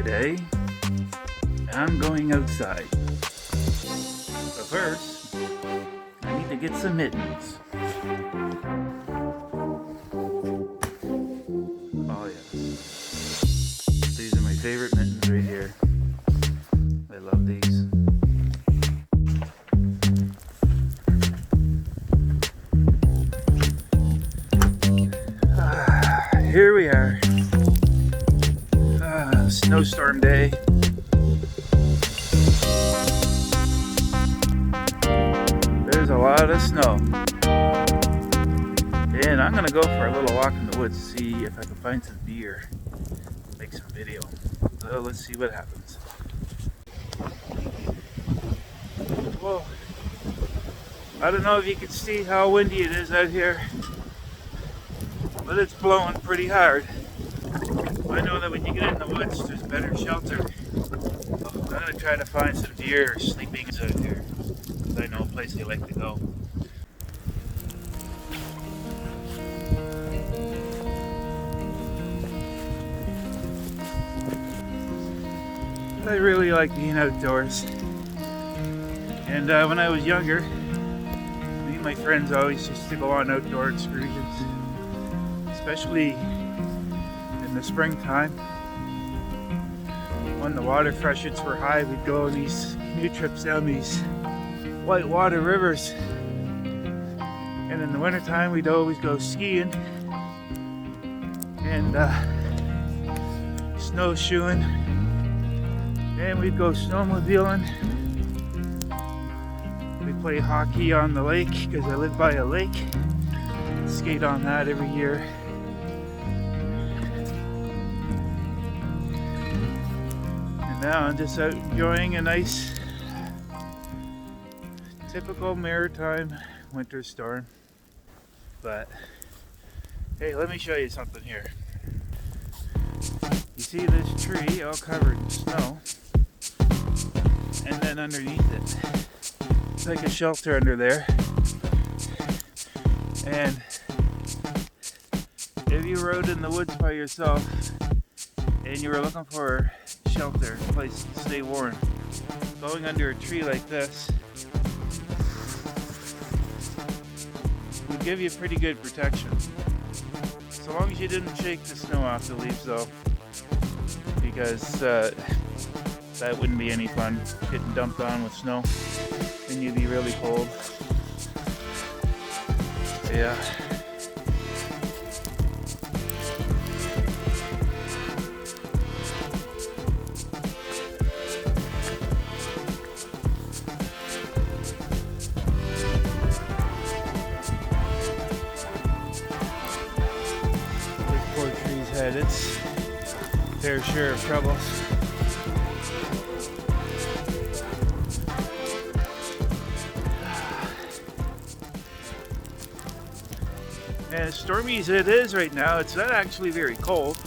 Today, I'm going outside. But first, I need to get some mittens. Oh yes. These are my favorite mittens right here. I love these. Here we are. Snowstorm day. There's a lot of snow. And I'm gonna go for a little walk in the woods to see if I can find some deer. Make some video. So let's see what happens. Whoa. I don't know if you can see how windy it is out here, but it's blowing pretty hard. I know that when you get in the woods, there's better shelter. I'm gonna try to find some deer sleeping out here, because I know a place they like to go. I really like being outdoors. And when I was younger, me and my friends always used to go on outdoor excursions, especially in the springtime. When the water freshets were high, we'd go on these canoe trips down these whitewater rivers. And in the wintertime, we'd always go skiing and snowshoeing. And we'd go snowmobiling. We'd play hockey on the lake because I live by a lake. Skate on that every year. Now I'm just out enjoying a nice, typical maritime winter storm. But hey, let me show you something here. You see this tree all covered in snow, and then underneath it, it's like a shelter under there. And if you rode in the woods by yourself and you were looking for shelter, a place to stay warm, going under a tree like this would give you pretty good protection. So long as you didn't shake the snow off the leaves though, because that wouldn't be any fun, getting dumped on with snow, and you'd be really cold. Yeah. Had its fair share of troubles. And as stormy as it is right now, it's not actually very cold.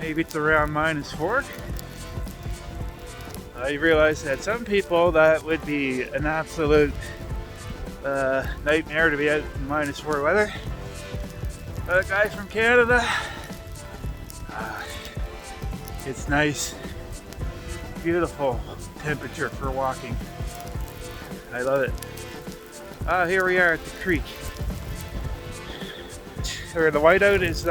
Maybe it's around -4. I realize that some people that would be an absolute nightmare to be out in -4 weather. A guy from Canada, it's nice, beautiful temperature for walking. I love it. Here we are at the creek. The whiteout is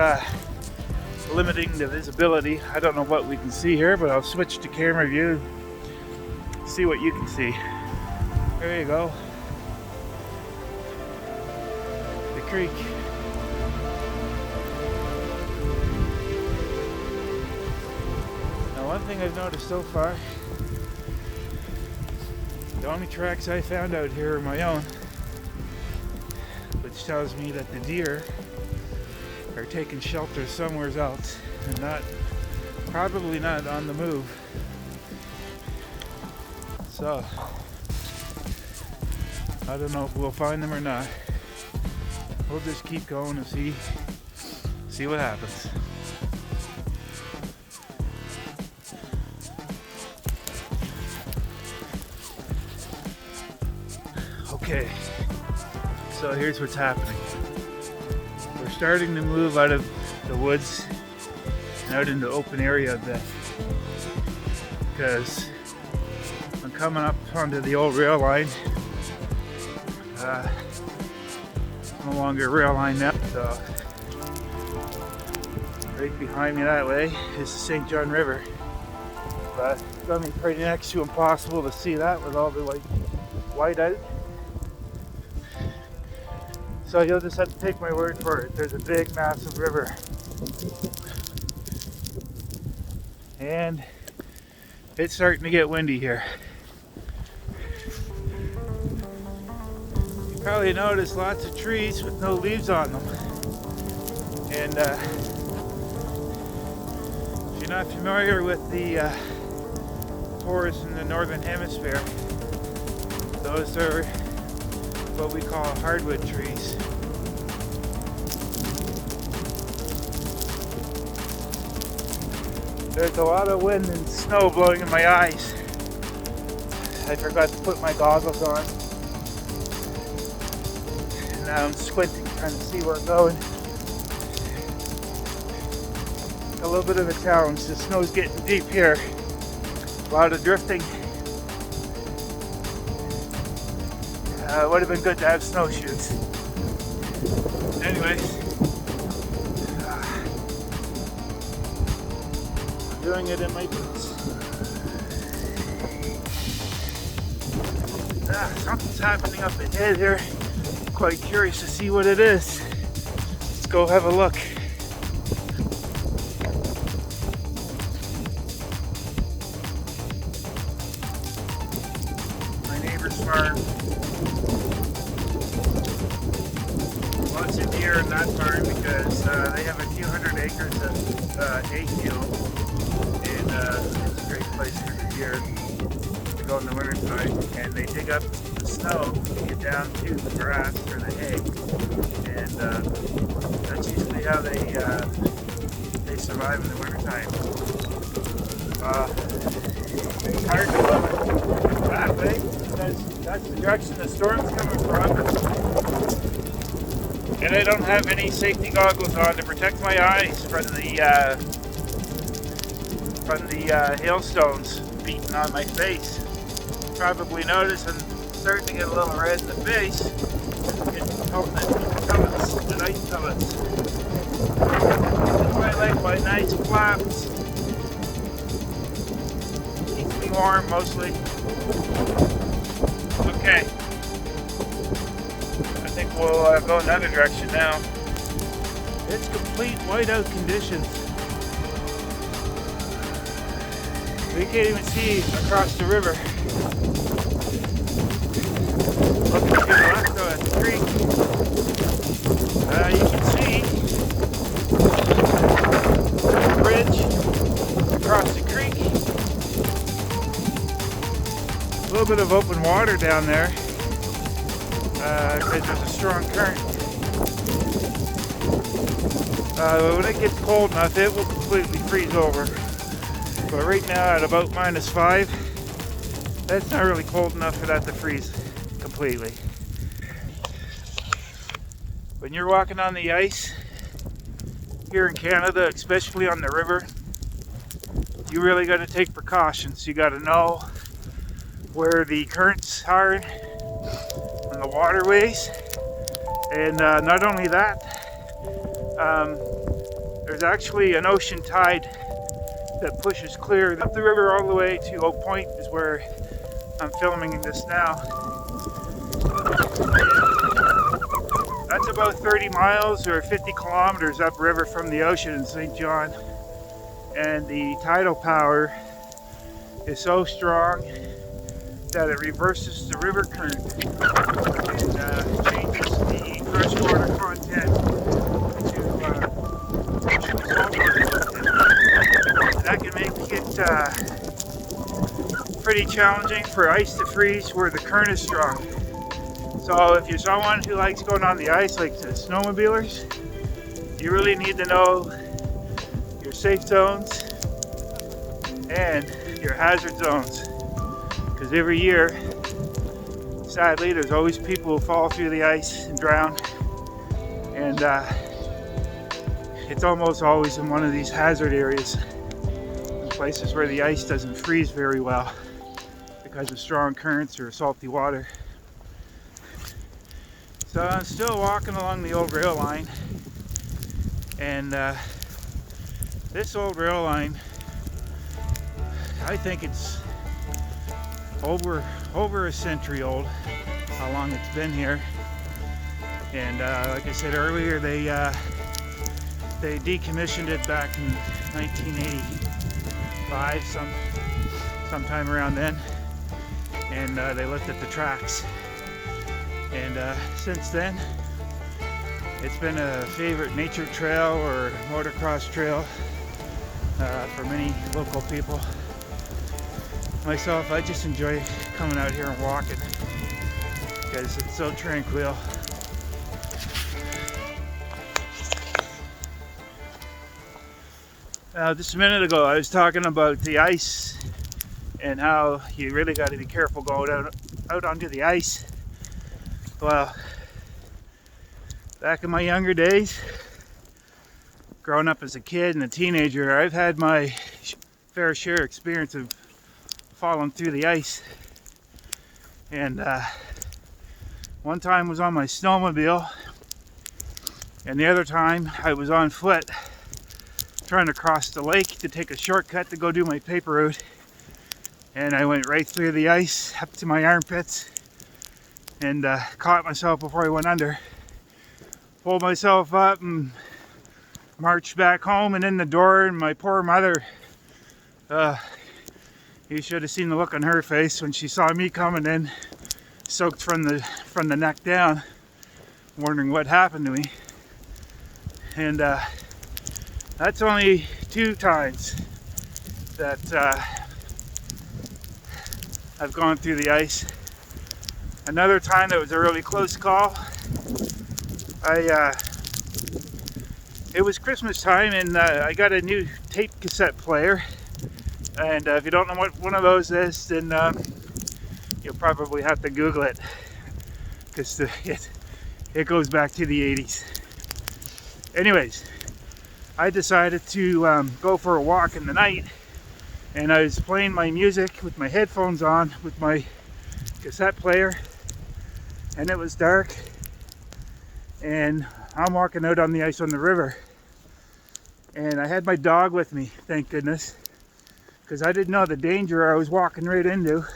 limiting the visibility. I don't know what we can see here, but I'll switch to camera view, see what you can see. There you go. The creek. One thing I've noticed so far, the only tracks I found out here are my own, which tells me that the deer are taking shelter somewhere else and probably not on the move. So, I don't know if we'll find them or not. We'll just keep going and see what happens. Okay, so here's what's happening. We're starting to move out of the woods out into the open area a bit, because I'm coming up onto the old rail line. No longer a rail line now, so right behind me that way is the St. John River. But it's gonna be pretty next to impossible to see that with all the white out. So you'll just have to take my word for it. There's a big, massive river. And it's starting to get windy here. You probably noticed lots of trees with no leaves on them. And if you're not familiar with the forests in the northern hemisphere, those are what we call hardwood trees. There's a lot of wind and snow blowing in my eyes. I forgot to put my goggles on. And now I'm squinting, trying to see where I'm going. A little bit of a challenge. The snow's getting deep here. A lot of drifting. It would have been good to have snowshoes. Anyways, I'm doing it in my boots. Something's happening up ahead here. Quite curious to see what it is. Let's go have a look. My neighbor's farm. Lots of deer in that farm because they have a few hundred acres of hayfield, and it's a great place for the deer to go in the winter time. And they dig up the snow to get down to the grass or the hay, and that's usually how they survive in the winter time. It's hard to look that way because that's the direction the storm's coming from. And I don't have any safety goggles on to protect my eyes from the hailstones beating on my face. Probably notice I'm starting to get a little red in the face. Getting pellets, the nice pellets. That's why I like my nice flaps. Keeps me warm mostly. Okay. I think we'll go another direction now. It's complete whiteout conditions. We can't even see across the river. Looking to the left of the creek, you can see the bridge across the creek. A little bit of open water down there. Because there's a strong current. When it gets cold enough, it will completely freeze over. But right now at about -5, that's not really cold enough for that to freeze completely. When you're walking on the ice here in Canada, especially on the river, you really got to take precautions. You got to know where the currents are and the waterways, and not only that, there's actually an ocean tide that pushes clear up the river all the way to Oak Point, is where I'm filming this now. That's about 30 miles or 50 kilometers upriver from the ocean in St. John, and the tidal power is so strong that it reverses the river current and changes the freshwater content to saltwater content. That can make it pretty challenging for ice to freeze where the current is strong. So if you're someone who likes going on the ice, like the snowmobilers, you really need to know your safe zones and your hazard zones. Because every year, sadly, there's always people who fall through the ice and drown. And it's almost always in one of these hazard areas, places where the ice doesn't freeze very well because of strong currents or salty water. So I'm still walking along the old rail line, and this old rail line, I think it's over a century old, how long it's been here. And like I said earlier, they decommissioned it back in 1985, sometime around then, and they lifted the tracks. And since then, it's been a favorite nature trail or motocross trail for many local people. Myself, I just enjoy coming out here and walking because it's so tranquil. Just a minute ago, I was talking about the ice and how you really got to be careful going out onto the ice. Well, back in my younger days, growing up as a kid and a teenager, I've had my fair share experience of falling through the ice. And one time was on my snowmobile, and the other time I was on foot trying to cross the lake to take a shortcut to go do my paper route, and I went right through the ice up to my armpits and caught myself before I went under. Pulled myself up and marched back home and in the door, and my poor mother, you should have seen the look on her face when she saw me coming in, soaked from the neck down, wondering what happened to me. And that's only 2 times that I've gone through the ice. Another time that was a really close call, it was Christmas time, and I got a new tape cassette player. And if you don't know what one of those is, then you'll probably have to Google it, because it goes back to the 80s. Anyways, I decided to go for a walk in the night, and I was playing my music with my headphones on with my cassette player, and it was dark, and I'm walking out on the ice on the river, and I had my dog with me, thank goodness, because I didn't know the danger I was walking right into.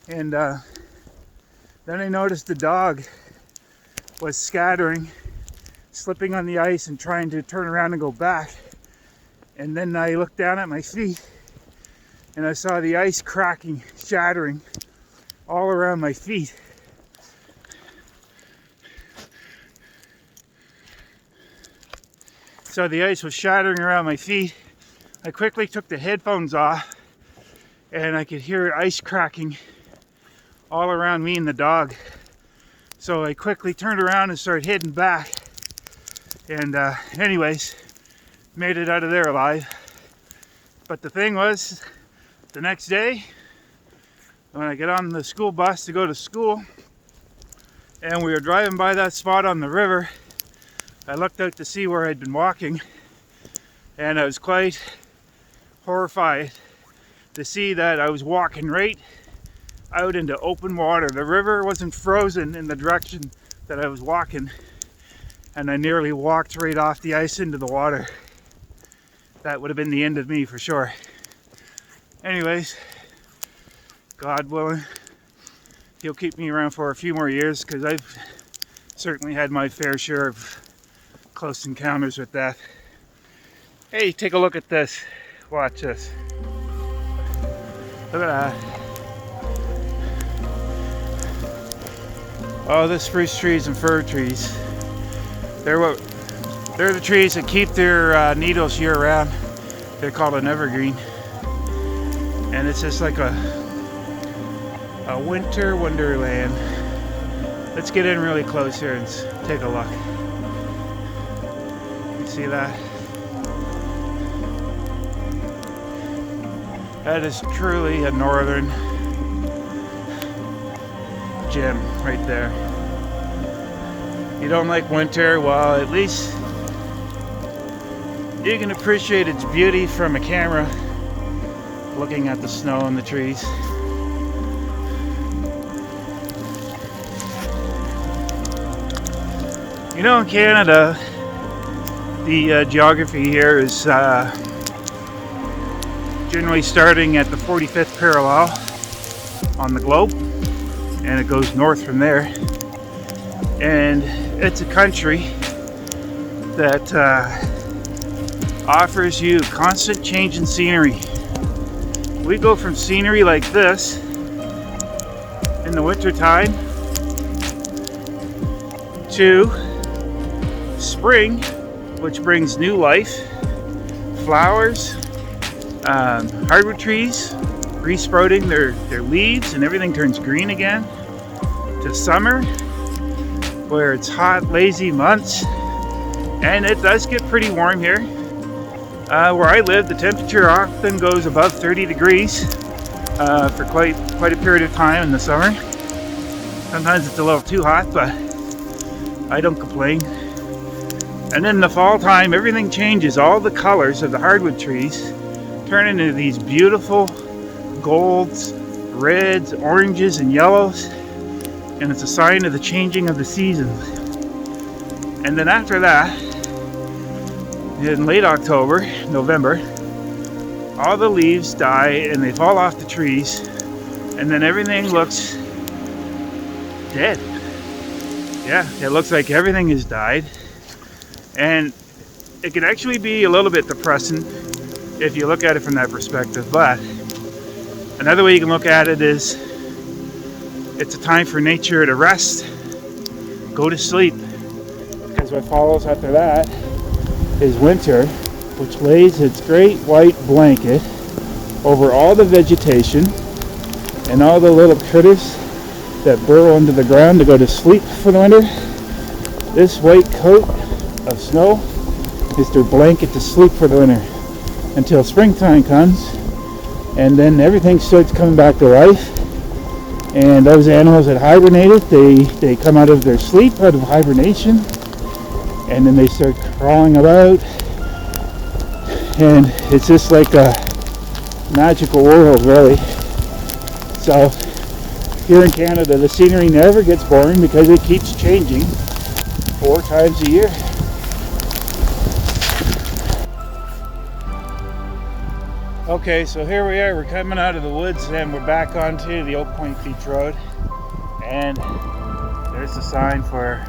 And then I noticed the dog was scattering, slipping on the ice and trying to turn around and go back. And then I looked down at my feet and I saw the ice cracking, shattering all around my feet. So the ice was shattering around my feet. I quickly took the headphones off, and I could hear ice cracking all around me and the dog. So I quickly turned around and started heading back. And anyways, made it out of there alive. But the thing was, the next day, when I get on the school bus to go to school, and we were driving by that spot on the river, I looked out to see where I'd been walking, and I was quite horrified to see that I was walking right out into open water. The river wasn't frozen in the direction that I was walking, and I nearly walked right off the ice into the water. That would have been the end of me for sure. Anyways, God willing, He'll keep me around for a few more years, because I've certainly had my fair share of close encounters with that. Hey, take a look at this. Watch this. Look at that. Oh, the spruce trees and fir trees. They're the trees that keep their needles year round. They're called an evergreen. And it's just like a winter wonderland. Let's get in really close here and take a look. You see that? That is truly a northern gem right there. You don't like winter? Well, at least You can appreciate its beauty from a camera, looking at the snow and the trees. You know, in Canada, the geography here is generally starting at the 45th parallel on the globe, and it goes north from there. And it's a country that offers you constant change in scenery. We go from scenery like this in the winter time to spring, which brings new life, flowers, hardwood trees resprouting their leaves and everything turns green again, to summer, where it's hot, lazy months, and it does get pretty warm here. Where I live, the temperature often goes above 30 degrees for quite a period of time in the summer. Sometimes it's a little too hot, but I don't complain. And then in the fall time, everything changes. All the colors of the hardwood trees turn into these beautiful golds, reds, oranges, and yellows. And it's a sign of the changing of the seasons. And then after that, in late October, November, all the leaves die and they fall off the trees, and then everything looks dead. Yeah, it looks like everything has died, and it can actually be a little bit depressing if you look at it from that perspective. But another way you can look at it is it's a time for nature to rest, go to sleep, because what follows after that is winter, which lays its great white blanket over all the vegetation and all the little critters that burrow into the ground to go to sleep for the winter. This white coat of snow is their blanket to sleep for the winter until springtime comes, and then everything starts coming back to life, and those animals that hibernated, they come out of their sleep, out of hibernation, and then they start crawling about, and it's just like a magical world, really. So here in Canada, the scenery never gets boring because it keeps changing 4 times a year. Okay, so here we are, we're coming out of the woods and we're back onto the Oak Point Beach Road, and there's the sign for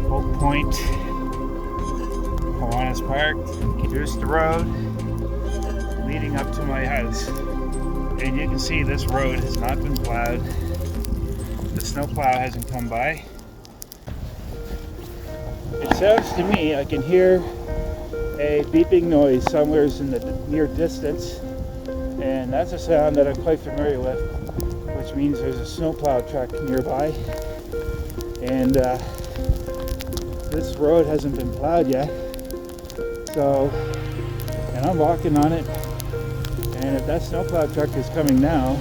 Oak Point, Kiwanis Park. Here's the road leading up to my house, and you can see this road has not been plowed. The snowplow hasn't come by. It sounds to me, I can hear a beeping noise somewhere in the near distance, and that's a sound that I'm quite familiar with, which means there's a snowplow truck nearby, and this road hasn't been plowed yet, so, and I'm walking on it, and if that snowplow truck is coming now,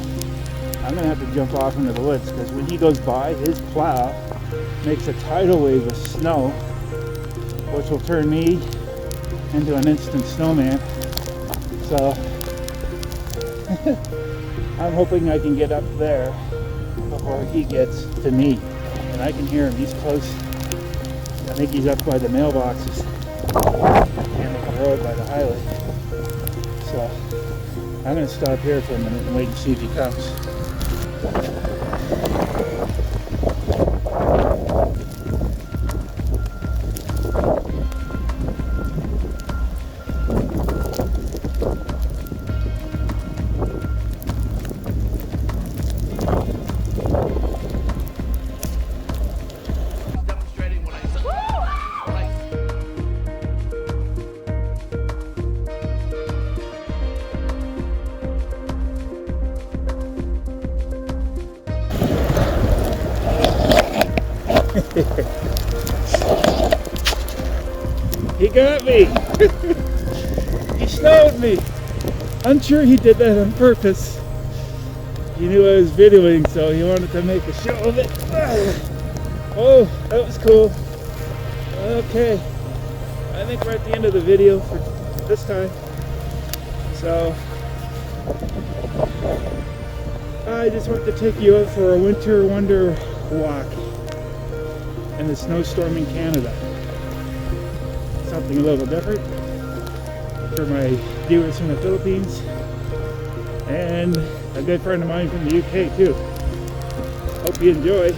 I'm gonna have to jump off into the woods, because when he goes by, his plow makes a tidal wave of snow, which will turn me into an instant snowman. So I'm hoping I can get up there before he gets to me, and I can hear him. He's close. I think he's up by the mailboxes and up the road by the highway. So I'm going to stop here for a minute and wait and see if he comes. He got me! He snowed me! I'm sure he did that on purpose. He knew I was videoing, so he wanted to make a show of it. Oh, that was cool. Okay. I think we're at the end of the video for this time. So I just want to take you out for a winter wonder walk in the snowstorm in Canada. Something a little different for my viewers from the Philippines and a good friend of mine from the UK too. Hope you enjoy.